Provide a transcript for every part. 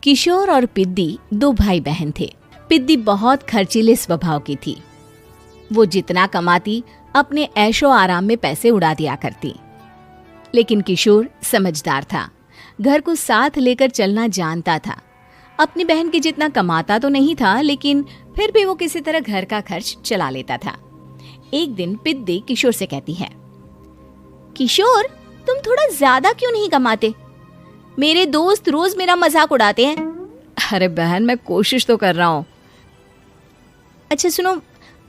किशोर और पिद्दी दो भाई बहन थे। पिद्दी बहुत खर्चीले स्वभाव की थी। वो जितना कमाती अपने ऐशो आराम में पैसे उड़ा दिया करती। लेकिन किशोर समझदार था, घर को साथ लेकर चलना जानता था। अपनी बहन के जितना कमाता तो नहीं था, लेकिन फिर भी वो किसी तरह घर का खर्च चला लेता था। एक दिन पिद्दी किशोर से कहती है, किशोर तुम थोड़ा ज्यादा क्यों नहीं कमाते? मेरे दोस्त रोज मेरा मजाक उड़ाते हैं। अरे बहन, मैं कोशिश तो कर रहा हूँ। अच्छा सुनो,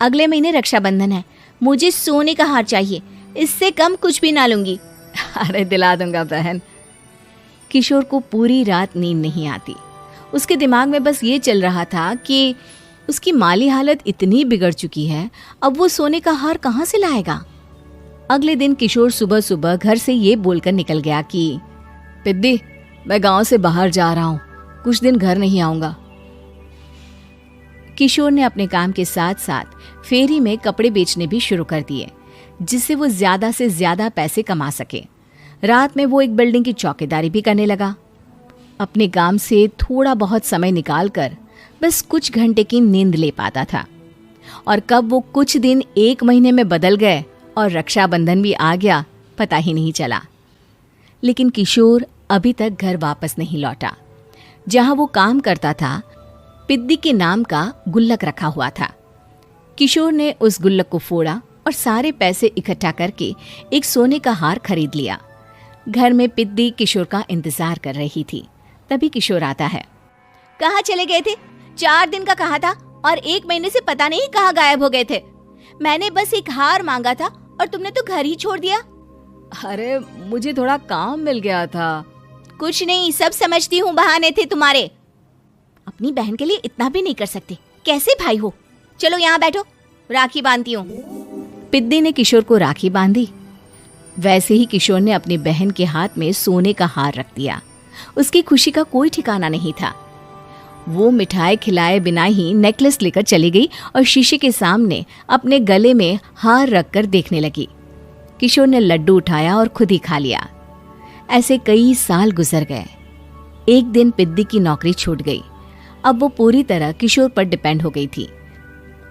अगले महीने रक्षाबंधन है, मुझे सोने का हार चाहिए, इससे कम कुछ भी ना लूंगी। अरे दिला दूंगा बहन। किशोर को पूरी रात नींद नहीं आती। उसके दिमाग में बस ये चल रहा था कि उसकी माली हालत इतनी बिगड़ चुकी है, अब वो सोने का हार कहाँ से लाएगा। अगले दिन किशोर सुबह सुबह घर से ये बोलकर निकल गया कि पिद्दी, मैं गांव से बाहर जा रहा हूँ, कुछ दिन घर नहीं आऊंगा। किशोर ने अपने काम के साथ साथ फेरी में कपड़े बेचने भी शुरू कर दिए, जिससे वो ज्यादा से ज्यादा पैसे कमा सके। रात में वो एक बिल्डिंग की चौकीदारी भी करने लगा। अपने काम से थोड़ा बहुत समय निकालकर बस कुछ घंटे की नींद ले पाता था। और कब वो कुछ दिन एक महीने में बदल गए और रक्षाबंधन भी आ गया, पता ही नहीं चला। लेकिन किशोर अभी तक घर वापस नहीं लौटा। जहां वो काम करता था, पिद्दी के नाम का गुल्लक रखा हुआ था। किशोर ने उस गुल्लक को फोड़ा और सारे पैसे इकट्ठा करके एक सोने का हार खरीद लिया। घर में पिद्दी किशोर का इंतजार कर रही थी। तभी किशोर आता है। कहाँ चले गए थे? 4 दिन का कहा था और 1 महीने से पता नहीं कहाँ गायब हो गए थे। मैंने बस एक हार मांगा था और तुमने तो घर ही छोड़ दिया। अरे मुझे थोड़ा काम मिल गया था। कुछ नहीं, सब समझती हूँ, बहाने थे तुम्हारे। अपनी बहन के लिए इतना भी नहीं कर सकते, कैसे भाई हो? चलो यहाँ बैठो, राखी बांधती हूँ। पिद्दी ने किशोर को राखी बांधी। वैसे ही किशोर ने अपनी बहन के हाथ में सोने का हार रख दिया। उसकी खुशी का कोई ठिकाना नहीं था। वो मिठाई खिलाए बिना ही नेकलेस लेकर चली गई और शीशे के सामने अपने गले में हार रखकर देखने लगी। किशोर ने लड्डू उठाया और खुद ही खा लिया। ऐसे कई साल गुजर गए। एक दिन पिद्दी की नौकरी छूट गई। अब वो पूरी तरह किशोर पर डिपेंड हो गई थी।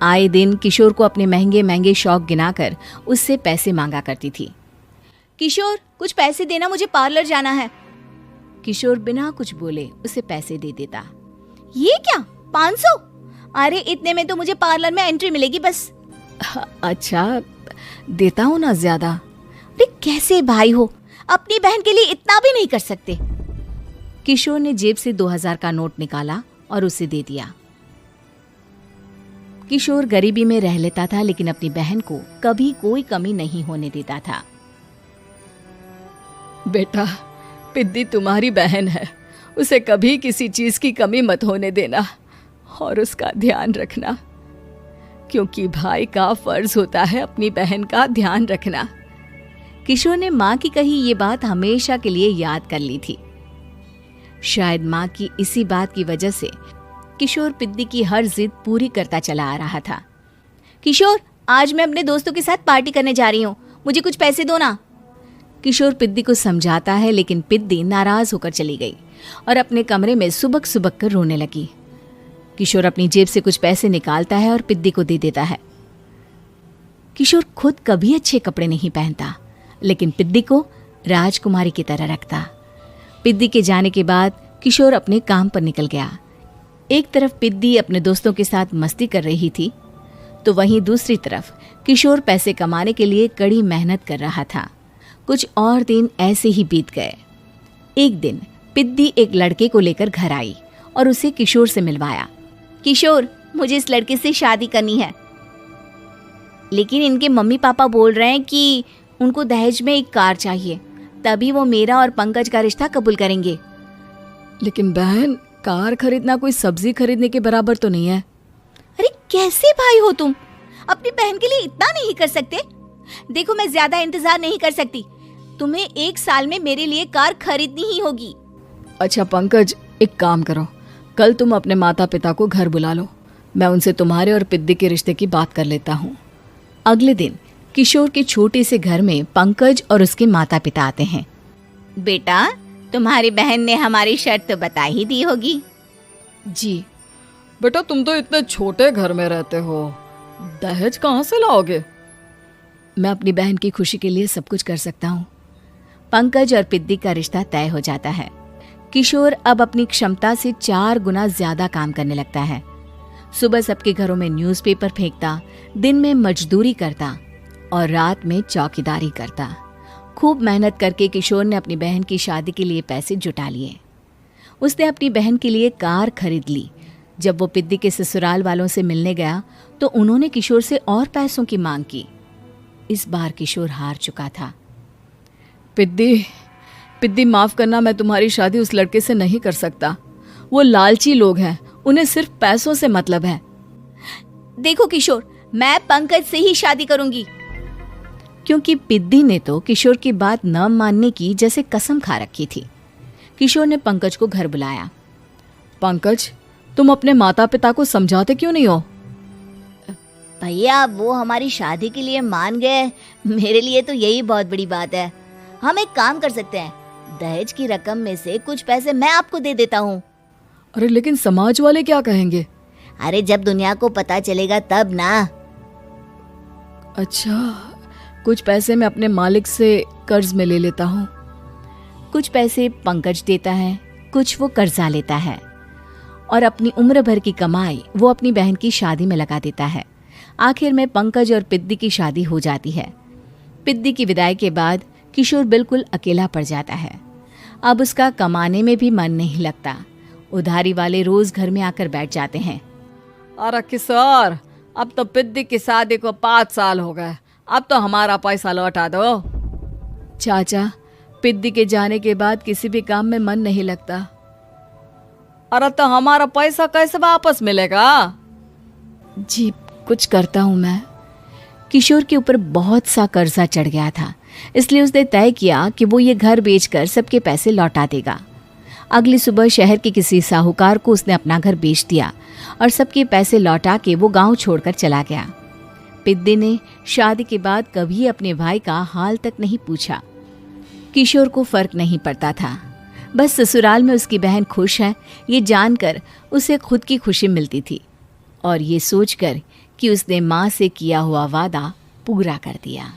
आए दिन किशोर को अपने महंगे महंगे शौक गिनाकर उससे पैसे मांगा करती थी। किशोर कुछ पैसे देना, मुझे पार्लर जाना है। किशोर बिना कुछ बोले उसे पैसे दे देता। ये क्या, 500? अरे इतने में तो मुझे पार्लर में एंट्री मिलेगी बस। अच्छा देता हूँ ना ज्यादा। अरे कैसे भाई हो, अपनी बहन के लिए इतना भी नहीं कर सकते। किशोर ने जेब से 2000 का नोट निकाला और उसे दे दिया। किशोर गरीबी में रह लेता था, लेकिन अपनी बहन को कभी कोई कमी नहीं होने देता था। बेटा, पिद्दी तुम्हारी बहन है, उसे कभी किसी चीज की कमी मत होने देना और उसका ध्यान रखना, क्योंकि भाई का फर्ज होता है अपनी बहन का ध्यान रखना। किशोर ने माँ की कही ये बात हमेशा के लिए याद कर ली थी। शायद माँ की इसी बात की वजह से किशोर पिद्दी की हर जिद पूरी करता चला आ रहा था। किशोर, आज मैं अपने दोस्तों के साथ पार्टी करने जा रही हूँ, मुझे कुछ पैसे दो ना। किशोर पिद्दी को समझाता है, लेकिन पिद्दी नाराज होकर चली गई और अपने कमरे में सुबक सुबक कर रोने लगी। किशोर अपनी जेब से कुछ पैसे निकालता है और पिद्दी को दे देता है। किशोर खुद कभी अच्छे कपड़े नहीं पहनता, लेकिन पिद्दी को राजकुमारी की तरह रखता। पिद्दी के जाने के बाद किशोर अपने काम पर निकल गया। एक तरफ पिद्दी अपने दोस्तों के साथ मस्ती कर रही थी, तो वहीं दूसरी तरफ किशोर पैसे कमाने के लिए कड़ी मेहनत कर रहा था। कुछ और दिन ऐसे ही बीत गए। एक दिन पिद्दी एक लड़के को लेकर घर आई और उसे किशोर से मिलवाया। किशोर, मुझे इस लड़के से शादी करनी है, लेकिन इनके मम्मी पापा बोल रहे हैं कि उनको दहेज में एक कार चाहिए, तभी वो मेरा और पंकज का रिश्ता कबूल करेंगे। लेकिन बहन, कार खरीदना कोई सब्जी खरीदने के बराबर तो नहीं है। अरे कैसे भाई हो तुम, अपनी बहन के लिए इतना नहीं कर सकते? देखो, मैं ज्यादा इंतजार नहीं कर सकती, तुम्हें 1 साल में मेरे लिए कार खरीदनी ही होगी। अच्छा पंकज, एक काम करो, कल तुम अपने माता पिता को घर बुला लो, मैं उनसे तुम्हारे और पिद्दी के रिश्ते की बात कर लेता हूँ। अगले दिन किशोर के छोटे से घर में पंकज और उसके माता पिता आते हैं। बेटा, तुम्हारी बहन ने हमारी शर्त तो बता ही दी होगी। जी। बेटा तुम तो इतने छोटे घर में रहते हो, दहेज कहाँ से लाओगे? मैं अपनी बहन की खुशी के लिए सब कुछ कर सकता हूँ। पंकज और पिद्दी का रिश्ता तय हो जाता है। किशोर अब अपनी क्षमता से 4 गुना ज्यादा काम करने लगता है। सुबह सबके घरों में न्यूज़पेपर फेंकता, दिन में मजदूरी करता और रात में चौकीदारी करता। खूब मेहनत करके किशोर ने अपनी बहन की शादी के लिए पैसे जुटा लिए। उसने अपनी बहन के लिए कार खरीद ली। जब वो पिद्दी के ससुराल वालों से मिलने गया तो उन्होंने किशोर से और पैसों की मांग की। इस बार किशोर हार चुका था। पिद्दी माफ करना, मैं तुम्हारी शादी उस लड़के से नहीं कर सकता। वो लालची लोग हैं, उन्हें सिर्फ पैसों से मतलब है। देखो किशोर, मैं पंकज से ही शादी करूंगी। क्योंकि पिद्दी ने तो किशोर की बात न मानने की जैसे कसम खा रखी थी। किशोर ने पंकज को घर बुलाया। पंकज, तुम अपने माता पिता को समझाते क्यों नहीं हो? भैया, वो हमारी शादी के लिए मान गए, मेरे लिए तो यही बहुत बड़ी बात है। हम एक काम कर सकते हैं, दहेज की रकम में से कुछ पैसे मैं आपको दे देता हूँ। अरे लेकिन समाज वाले क्या कहेंगे? अरे जब दुनिया को पता चलेगा तब ना। अच्छा, कुछ पैसे मैं अपने मालिक से कर्ज में ले लेता हूँ। कुछ पैसे पंकज देता है, कुछ वो कर्जा लेता है और अपनी उम्र भर की कमाई वो अपनी बहन की शादी में लगा देता है। आखिर में पंकज और पिद्दी की शादी हो जाती है। पिद्दी की विदाई के बाद किशोर बिल्कुल अकेला पड़ जाता है। अब उसका कमाने में भी मन नहीं लगता। उधारी वाले रोज घर में आकर बैठ जाते हैं। अरे किशोर, अब तो पिद्दी की शादी को 5 साल हो गए, अब तो हमारा पैसा लौटा दो। चाचा, पिद्दी के जाने के बाद किसी भी काम में मन नहीं लगता। अरे तो हमारा पैसा कैसे वापस मिलेगा? जी, कुछ करता हूँ मैं। किशोर के ऊपर बहुत सा कर्जा चढ़ गया था, इसलिए उसने तय किया कि वो ये घर बेचकर सबके पैसे लौटा देगा। अगली सुबह शहर के किसी साहूकार को उसने अपना घर बेच दिया और सबके पैसे लौटा के वो गांव छोड़कर चला गया। पिद्दी ने शादी के बाद कभी अपने भाई का हाल तक नहीं पूछा। किशोर को फर्क नहीं पड़ता था। बस ससुराल में उसकी बहन खुश है, ये जानकर उसे खुद की खुशी मिलती थी और ये सोचकर कि उसने माँ से किया हुआ वादा पूरा कर दिया।